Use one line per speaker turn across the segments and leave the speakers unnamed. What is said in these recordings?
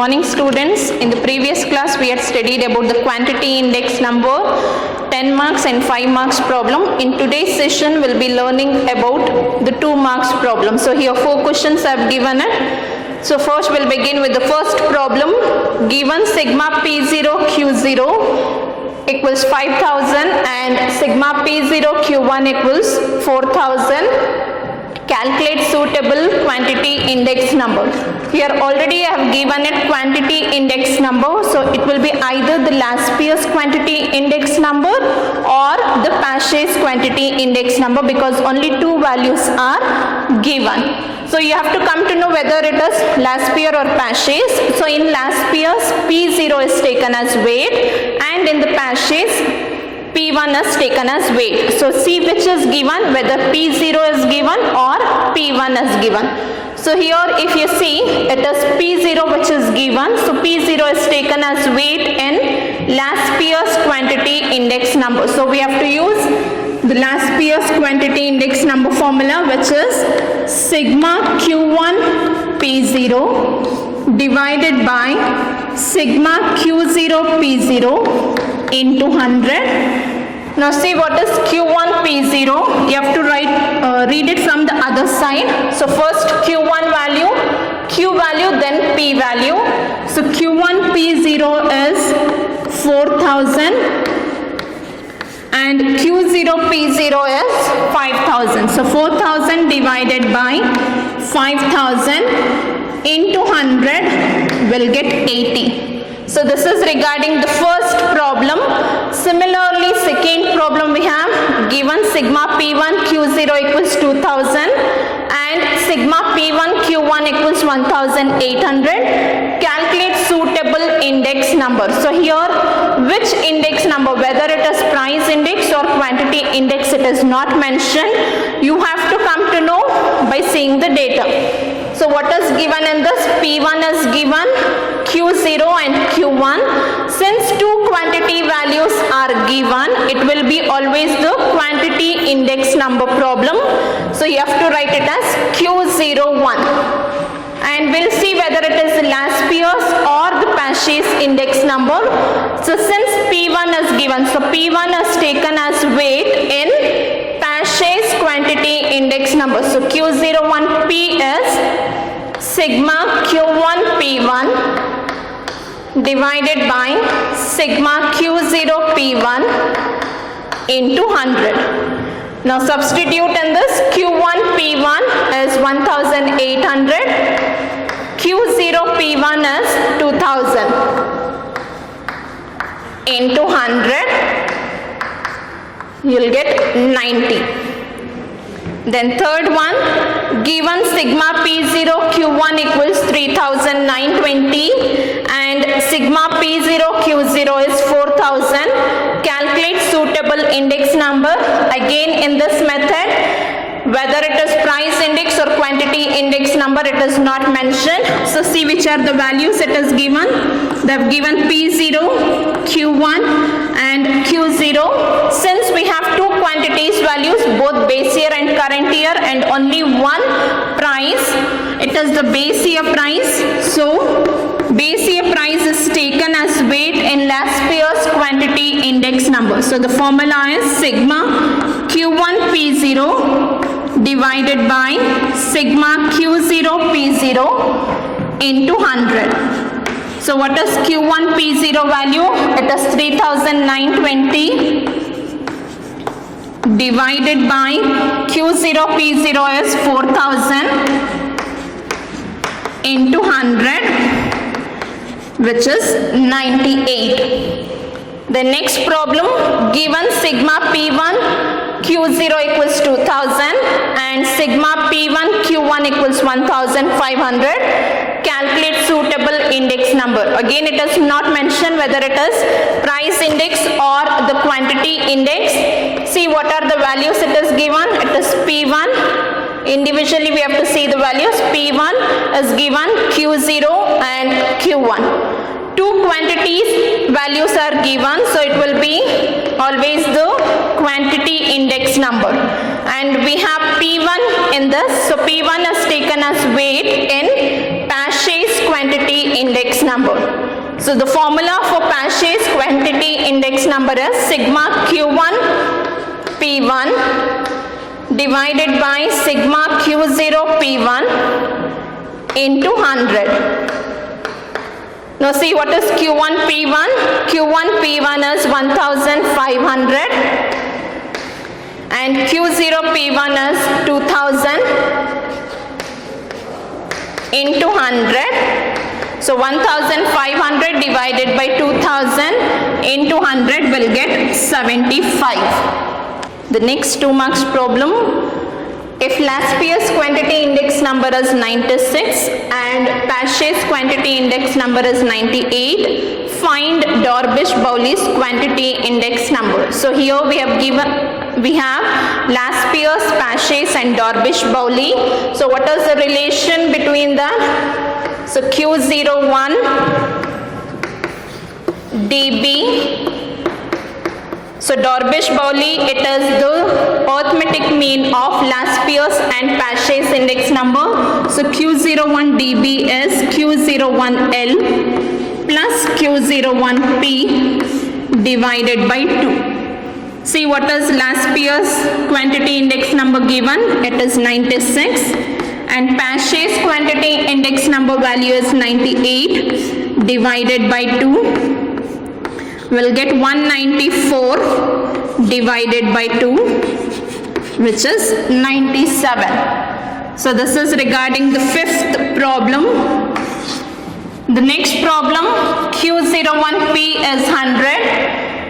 morning, students. In the previous class we had studied about the quantity index number, 10 marks and 5 marks problem. In today's session we'll be learning about the 2 marks problem. So here 4 questions I've given it. So first we'll begin with the first problem. Given sigma P0 Q0 equals 5000 and sigma P0 Q1 equals 4000. Calculate suitable quantity index number. Here already I have given it quantity index number, so it will be either the Laspeyres quantity index number or the Paget's quantity index number, because only 2 values are given. So you have to come to know whether it is Laspeyres or Paget's. So in Laspeyres, P0 is taken as weight, and in the Paget's, P1 is taken as weight. So see which is given, whether P0 is given or P1 is given. So here if you see, it is P0 which is given. So P0 is taken as weight in Laspeyres quantity index number. So we have to use the Laspeyres quantity index number formula, which is sigma Q1 P0 divided by sigma Q0 P0 into 100. Now see what is Q1 P0. You have to read it from the other side. So first Q1 value, Q value, then P value. So Q1 P0 is 4000 and Q0 P0 is 5000. So 4000 divided by 5000 into 100 will get 80. So this is regarding the first problem. Similarly, second problem we have given sigma P1 Q0 equals 2000 and sigma P1 Q1 equals 1800. Calculate suitable index number. So here which index number, whether it is price index or quantity index, it is not mentioned. You have to come to know by seeing the data. So what is given in this? P1 is given, Q0 and Q1. Since 2 quantity values are given, it will be always the quantity index number problem. So you have to write it as Q01. And we'll see whether it is the Laspeyres or the Paget's index number. So since P1 is given, so P1 is taken as weight in Paget's quantity index number. So Q01P is sigma Q1 P1 divided by sigma Q0 P1 into 100. Now substitute in this. Q1 P1 is 1800, Q0 P1 is 2000 into 100, you'll get 90. Then third one, given sigma P0 Q1 equals 3920 and sigma P0 Q0 is 4000. Calculate suitable index number. Again in this method, whether it is price index or quantity index number, it is not mentioned. So see which are the values it is given. They have given P0, Q1 and Q0. Since we have 2 quantities values, both base year and current year, and only one price, it is the base year price. So base year price is taken as weight in Laspeyres quantity index number. So the formula is sigma Q1 P0 divided by sigma Q0 P0 into 100. So what is Q1 P0 value? It is 3920 divided by Q0 P0 is 4000 into 100, which is 98. The next problem, given sigma P1 Q0 equals 2000 and sigma P1 Q1 equals 1500. Calculate suitable index number. Again it is not mentioned whether it is price index or the quantity index. See what are the values it is given. It is P1. Individually we have to see the values. P1 is given, Q0 and Q1. 2 quantities values are given, so it will be always the quantity index number. And we have P1 in this. So P1 is taken as weight in Paget's quantity index number. So the formula for Paget's quantity index number is sigma Q1 P1 divided by sigma Q0 P1 into 100. Now see what is Q1 P1? Q1 P1 is 1500 and Q0 P1 is 2000 into 100. So 1500 divided by 2000 into 100 will get 75. The next 2 marks problem. If Laspier's quantity index number is 96 and Paget's quantity index number is 98, find Dorbish-Bowley's quantity index number. So here we have Laspier's, Paget's and Dorbish-Bowley. So what is the relation between that? So Q01 dB. So Dorbish-Bowley, it is the arithmetic mean of Laspier's and Paget's index number. So Q01 dB is Q01L plus Q01P divided by 2. See what is Laspier's quantity index number given? It is 96 and Paget's quantity index number value is 98 divided by 2. We'll get 194 divided by 2, which is 97. So this is regarding the 5th problem. The next problem, Q01P is 100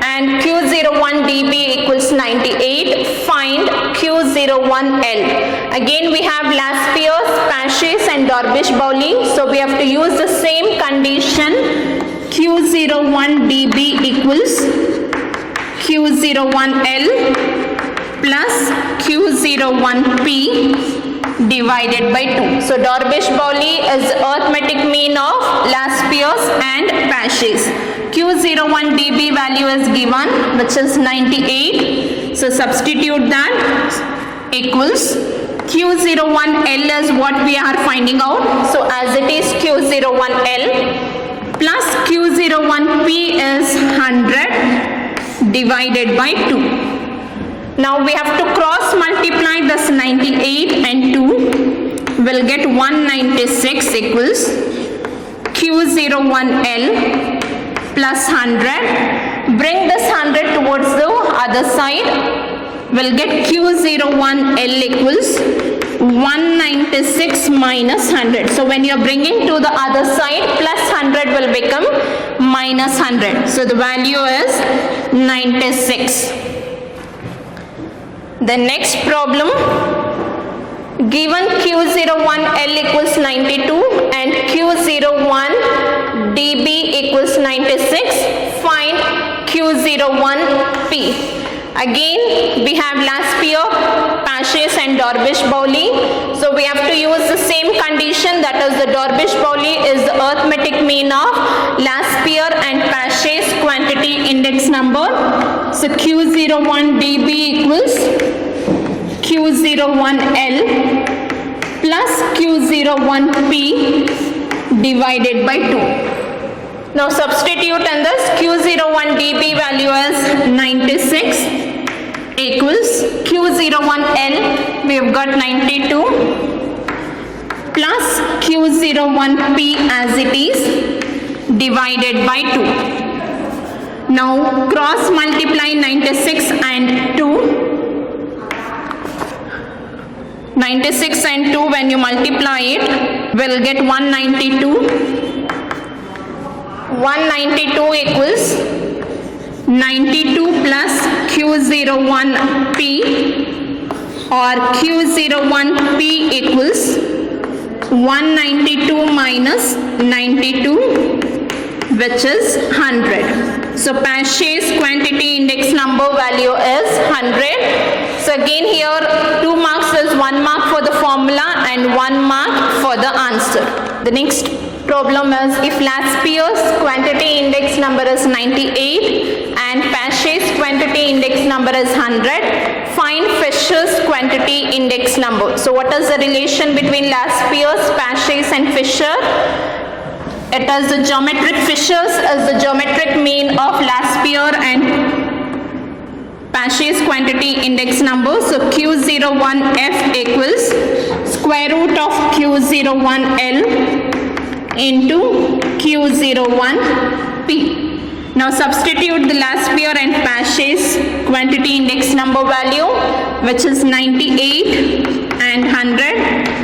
and Q01 dB equals 98. Find Q01L. Again we have Laspier's, Paget's and Dorbish-Bowley. So we have to use the same condition. Q01 dB equals Q01L plus Q01P divided by 2. So Dorbish-Bowley is arithmetic mean of Laspier's and Paget's. Q01 dB value is given, which is 98. So substitute that equals Q01L is what we are finding out. So as it is Q01L plus Q01P is 100 divided by 2. Now we have to cross multiply this 98 and 2. We'll get 196 equals Q01L plus 100. Bring this 100 towards the other side. We'll get Q01L equals 196 minus 100. So when you are bringing to the other side, plus 100 will become minus 100. So the value is 96. The next problem, given Q01L equals 92 and Q01 dB equals 96, find Q01P. Again we have Laspier, Paget's and Dorbish-Bowley. So we have to use the same condition, that is the Dorbish-Bowley is the arithmetic mean of Laspier and Paget's quantity index number. So Q01 dB equals Q01L plus Q01P divided by 2. Now substitute in this. Q01 dB value is 96 equals Q01L, we have got 92 plus Q01P as it is divided by 2. Now cross multiply 96 and 2. 96 and 2 when you multiply it, we'll get 192. 192 equals 92 plus Q01P or Q01P equals 192 minus 92, which is 100. So Paget's quantity index number value is 100. So again here 2 marks is 1 mark for the formula and 1 mark for the answer. The next problem is, if Laspier's quantity index number is 98 and Paget's quantity index number is 100, find Fisher's quantity index number. So what is the relation between Laspier's, Paget's and Fisher? It is the geometric fissures as the geometric mean of Laspeyres and Paget's quantity index number. So Q01F equals square root of Q01L into Q01P. Now substitute the Laspeyres and Paget's quantity index number value, which is 98 and 100.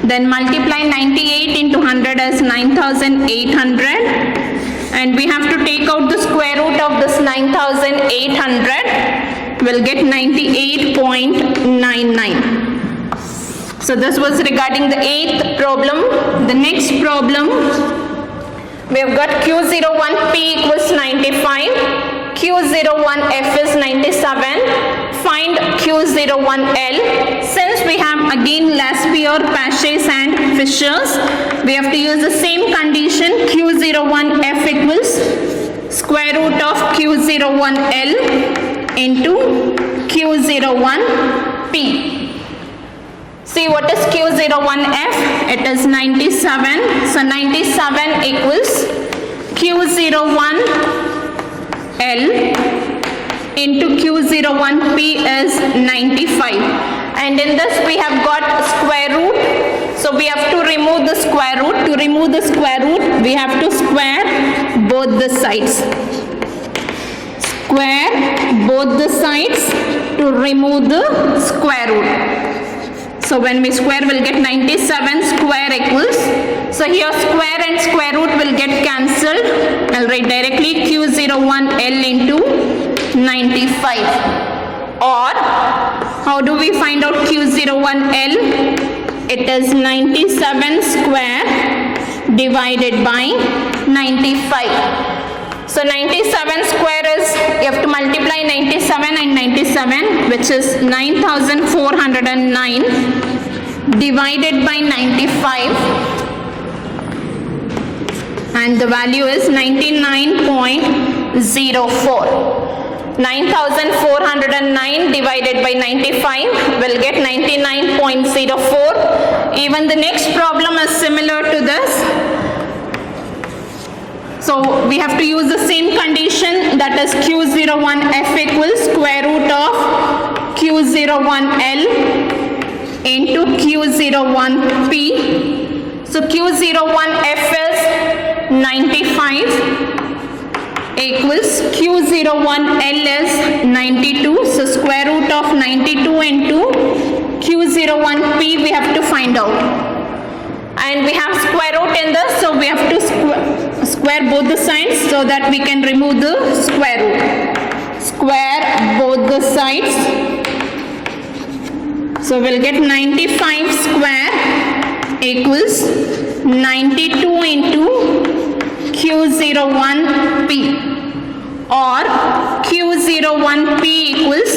Then multiply 98 into 100 as 9,800. And we have to take out the square root of this 9,800. We'll get 98.99. So this was regarding the 8th problem. The next problem, we have got Q01P equals 95, Q01F is 97, find Q01L. Since we have again Laspeyres, Paget's and Fissures, we have to use the same condition. Q01F equals square root of Q01L into Q01P. See what is Q01F? It is 97. So 97 equals Q01L into Q01P is 95. And in this we have got square root. So we have to remove the square root. To remove the square root, we have to square both the sides. Square both the sides to remove the square root. So when we square, we'll get 97 square equals. So here square and square root will get cancelled. I'll write directly Q01L into 95. Or how do we find out Q01L? It is 97 square divided by 95. So 97 square is, you have to multiply 97 and 97, which is 9,409 divided by 95, and the value is 99.04. 9,409 divided by 95 will get 99.04. Even the next problem is similar to this. So we have to use the same condition, that is Q01F equals square root of Q01L into Q01P. So Q01F is 95 equals Q01L is 92. So square root of 92 into Q01P we have to find out. And we have square root in this, so we have to square both the sides so that we can remove the square root. Square both the sides. So we'll get 95 square equals 92 into Q01P, or Q01P equals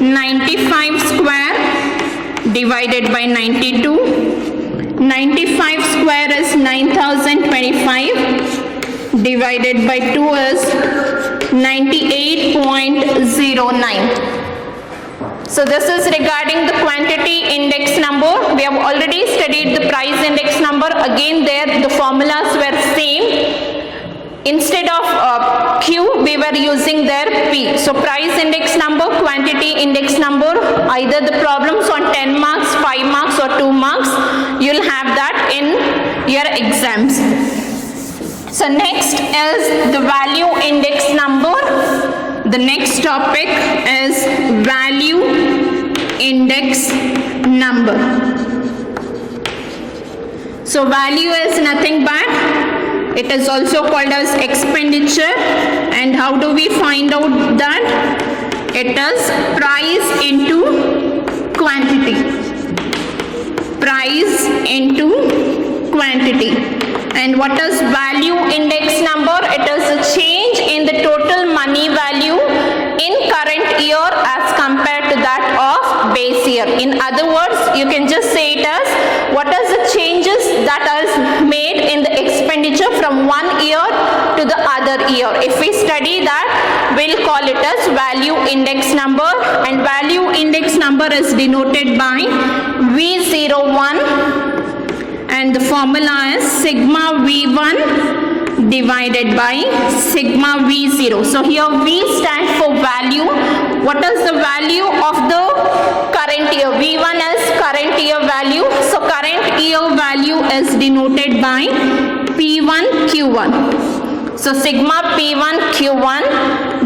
95 square divided by 92. 95 square is 9,025 divided by 2 is 98.09. So this is regarding the quantity index number. We have already studied the price index number. Again there the formulas were same. Instead of Q, we were using their P. So price index number, quantity index number, either the problems on 10 marks, 5 marks or 2 marks, you'll have that in your exams. So next is the value index number. The next topic is value index number. So value is nothing but, it is also called as expenditure. And how do we find out that? It is price into quantity. Price into quantity. And what is value index number? It is a change in the total money value in current year as compared to that of base year. In other words, you can just say it as what are the changes that are made in the expenditure from one year to the other year. If we study that, we'll call it as value index number, and value index number is denoted by V01, and and the formula is sigma V1 divided by sigma V0. So here V stands for value. What is the value of the current year? V1 is current year value. So current year value is denoted by P1 Q1. So sigma P1 Q1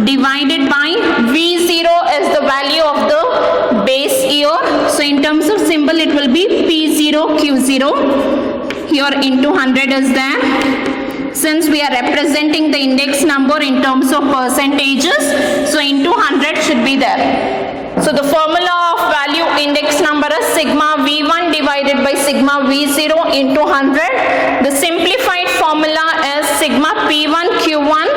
divided by V0 is the value of the base year. So in terms of symbol it will be P0 Q0. Here into 100 is there. Since we are representing the index number in terms of percentages, so into 100 should be there. So the formula of value index number is sigma V1 divided by sigma V0 into 100. The simplified formula is sigma P1 Q1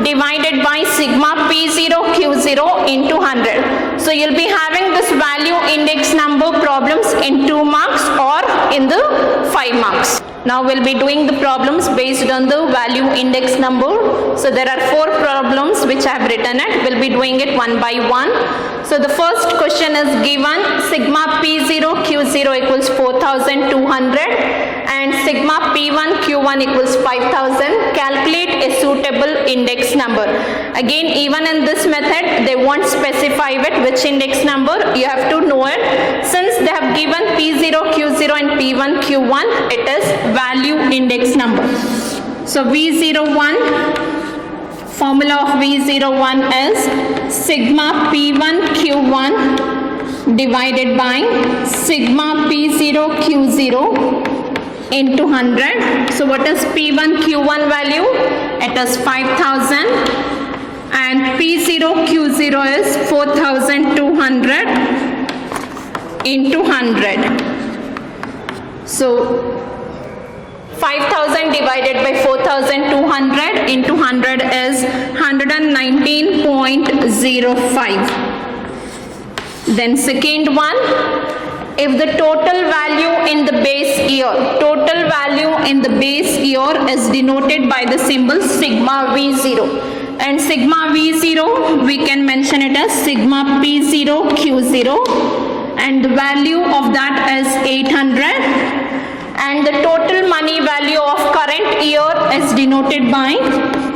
divided by sigma P0 Q0 into 100. So you'll be having this value index number problems in 2 marks or in the 5 marks. Now we'll be doing the problems based on the value index number. So there are 4 problems which I have written it. We'll be doing it one by one. So the first question is given sigma P0 Q0 equals 4200 and sigma P1 Q1 equals 5000. Calculate a suitable index number. Again, even in this method they won't specify it which index number. You have to know it. Since they have given P0 Q0 and P1 Q1, it is value index number. So V01, formula of V01 is sigma P1 Q1 divided by sigma P0 Q0 into 100. So what is P1 Q1 value? It is 5000 and P0 Q0 is 4200 into 100. So 5000 divided by 4200 into 100 is 119.05. Then second one, if the total value in the base year, total value in the base year is denoted by the symbol sigma V0. And sigma V0 we can mention it as sigma P0 Q0 and the value of that is 800. And the total money value of current year is denoted by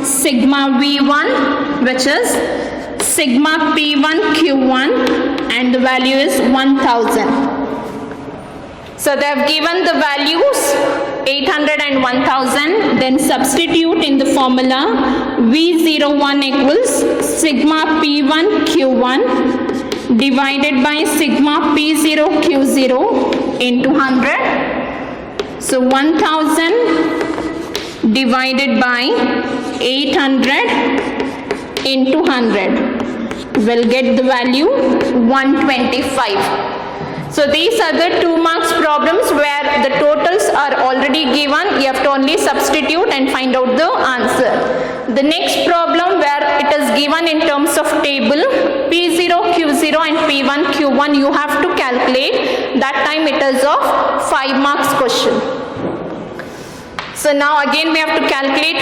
sigma V1 which is sigma P1 Q1 and the value is 1000. So they have given the values 800 and 1000. Then substitute in the formula V01 equals sigma P1 Q1 divided by sigma P0 Q0 into 100. So 1000 divided by 800 into 100 will get the value 125. So these are the 2 marks problems where the totals are already given. You have to only substitute and find out the answer. The next problem where it is given in terms of table P0 Q0 and P1 Q1 you have to calculate. That time it is of 5 marks question. So now again we have to calculate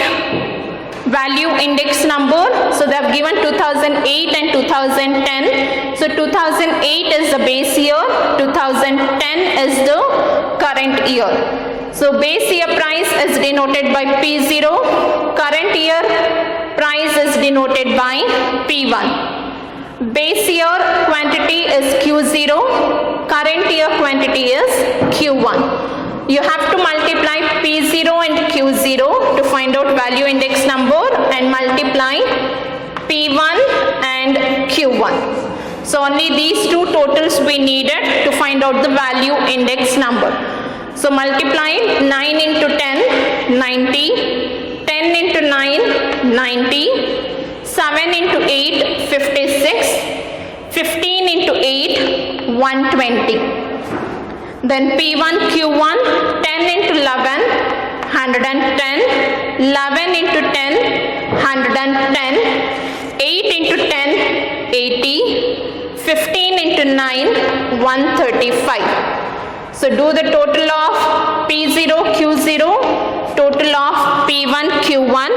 value index number. So they have given 2008 and 2010. So 2008 is the base year, 2010 is the current year. So base year price is denoted by P0, current year price is denoted by P1. Base year quantity is Q0, current year quantity is Q1. You have to multiply P0 and Q0 to find out value index number and multiply P1 and Q1. So only these 2 totals we needed to find out the value index number. So multiply 9 into 10, 90, 10 into 9, 90, 7 into 8, 56, 15 into 8, 120. Then P1 Q1, 10 into 11, 110, 11 into 10, 110, 8 into 10, 80, 15 into 9, 135. So do the total of P0 Q0, total of P1 Q1.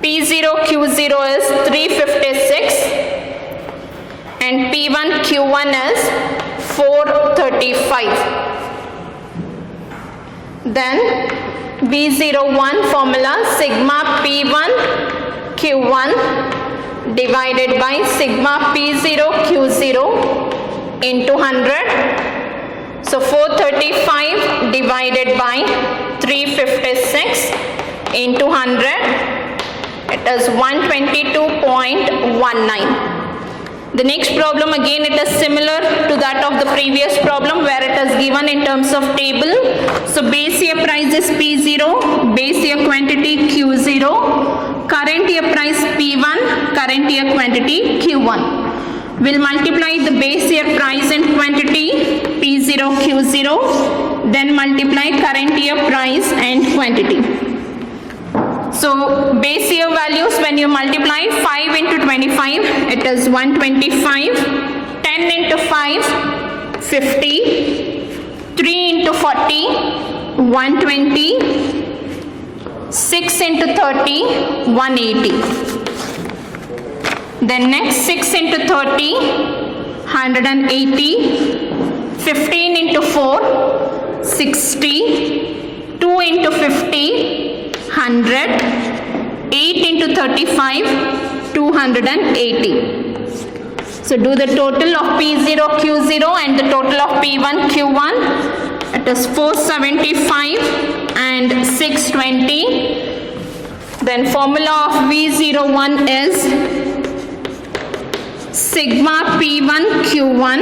P0 Q0 is 356 and P1 Q1 is 435. Then V01 formula sigma P1 Q1 divided by sigma P0 Q0 into 100. So 435 divided by 356 into 100, it is 122.19. The next problem again it is similar to that of the previous problem where it is given in terms of table. So base year price is P0, base year quantity Q0, current year price P1, current year quantity Q1. We'll multiply the base year price and quantity P0 Q0, then multiply current year price and quantity. So base year values, when you multiply 5 into 25, it is 125, 10 into 5, 50, 3 into 40, 120, 6 into 30, 180. Then next 6 into 30, 180, 15 into 4, 60, 2 into 50, 100, 8 into 35, 280. So do the total of P0 Q0 and the total of P1 Q1. It is 475 and 620. Then formula of V01 is sigma P1 Q1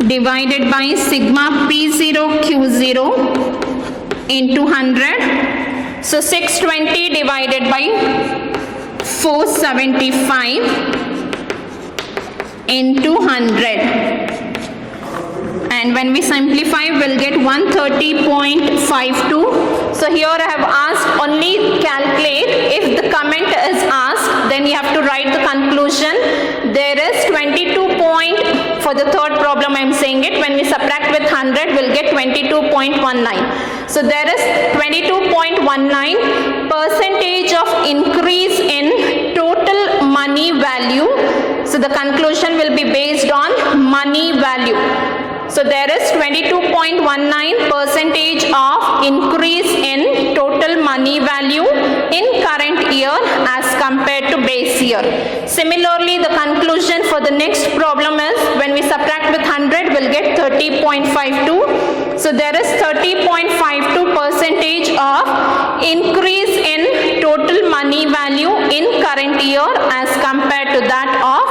divided by sigma P0 Q0 into 100. So 620 divided by 475 into 100. And when we simplify, we'll get 130.52. So here I have asked only calculate. If the comment is asked, then you have to write the conclusion. There is 22 point, for the third problem I am saying it, when we subtract with 100, we'll get 22.19. So there is 22.19 percentage of increase in total money value. So the conclusion will be based on money value. So there is 22.19 percentage of increase in total money value in current year as compared to base year. Similarly, the conclusion for the next problem is when we subtract with 100, we'll get 30.52. So there is 30.52 percentage of increase in total money value in current year as compared to that of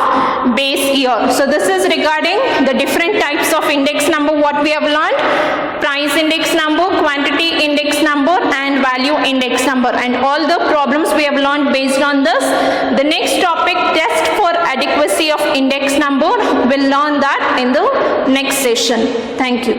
base year. So this is regarding the different types of index number what we have learned: price index number, quantity index number and value index number, and all the problems we have learned based on this. The next topic, test for adequacy of index number, we'll learn that in the next session. Thank you.